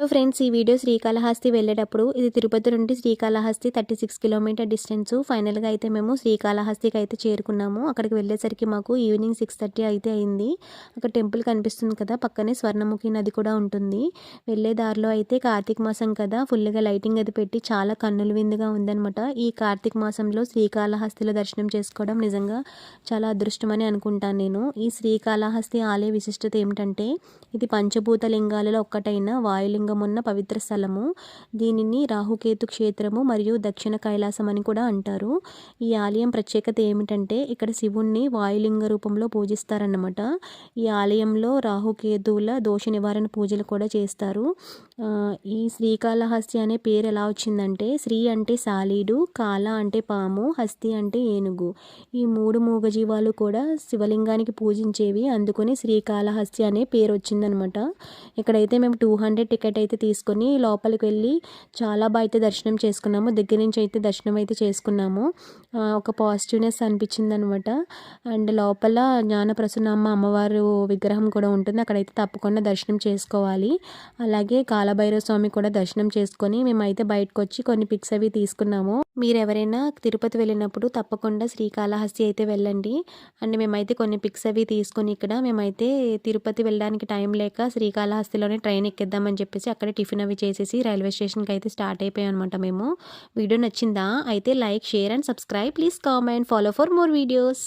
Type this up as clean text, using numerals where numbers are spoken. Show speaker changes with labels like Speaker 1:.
Speaker 1: So friends, ఈ video Srikalahasti వెళ్ళేటప్పుడు ఇది తిరుపతి నుండి శ్రీకాళహస్తి 36 కిలోమీటర్ డిస్టెన్స్. ఫైనల్గా అయితే మేము శ్రీకాళహస్తికి అయితే చేరుకున్నాము. అక్కడికి వెళ్ళేసరికి మాకు ఈవినింగ్ 6:30 అయితే అయింది. అక్కడ టెంపుల్ కనిపిస్తుంది కదా, పక్కనే స్వర్ణముఖి నది కూడా ఉంటుంది. వెళ్ళే దారిలో అయితే కార్తీక మాసం కదా, ఫుల్గా లైటింగ్ అది పెట్టి చాలా కన్నుల విందుగా ఉందనమాట. ఈ కార్తీక మాసంలో శ్రీకాళహస్తిలో దర్శనం చేసుకోవడం నిజంగా చాలా అదృష్టమని అనుకుంటాను నేను. ఈ శ్రీకాళహస్తి ఆలయ విశిష్టత ఏమిటంటే, ఇది పంచభూత లింగాలలో ఒక్కటైన వాయులింగం ఉన్న పవిత్ర స్థలము. దీనిని రాహుకేతు క్షేత్రము మరియు దక్షిణ కైలాసం అని కూడా అంటారు. ఈ ఆలయం ప్రత్యేకత ఏమిటంటే, ఇక్కడ శివుణ్ణి వాయులింగ రూపంలో పూజిస్తారన్నమాట. ఈ ఆలయంలో రాహుకేతువుల దోష నివారణ పూజలు కూడా చేస్తారు. ఈ శ్రీకాళహస్తి అనే పేరు ఎలా వచ్చిందంటే, శ్రీ అంటే సాలీడు, కాళ అంటే పాము, హస్తి అంటే ఏనుగు. ఈ మూడు మూగజీవాలు కూడా శివలింగానికి పూజించేవి, అందుకని శ్రీకాళహస్తి అనే పేరు వచ్చిందనమాట. ఇక్కడైతే మేము 200 టికెట్ అయితే తీసుకొని లోపలికి వెళ్ళి చాలా బాగా అయితే దర్శనం చేసుకున్నాము. దగ్గర నుంచి అయితే దర్శనం అయితే చేసుకున్నాము. ఒక పాజిటివ్నెస్ అనిపించింది అనమాట. అండ్ లోపల జ్ఞానప్రసన్నమ్మ అమ్మవారు విగ్రహం కూడా ఉంటుంది, అక్కడైతే తప్పకుండా దర్శనం చేసుకోవాలి. అలాగే కాలభైరవ స్వామి కూడా దర్శనం చేసుకొని మేమైతే బయటకు వచ్చి కొన్ని పిక్స్ అవి తీసుకున్నాము. మీరు ఎవరైనా తిరుపతి వెళ్ళినప్పుడు తప్పకుండా శ్రీకాళహస్తి అయితే వెళ్ళండి. అండ్ మేమైతే కొన్ని పిక్స్ అవి తీసుకొని ఇక్కడ మేమైతే తిరుపతి వెళ్ళడానికి టైం లేక శ్రీకాళహస్తిలోనే ట్రైన్ ఎక్కేద్దామని చెప్పేసి అక్కడే టిఫిన్ అవి చేసేసి రైల్వే స్టేషన్కి అయితే స్టార్ట్ అయిపోయాం అనమాట మేము. వీడియో నచ్చిందా? అయితే like, share and subscribe. Please comment, follow for more videos.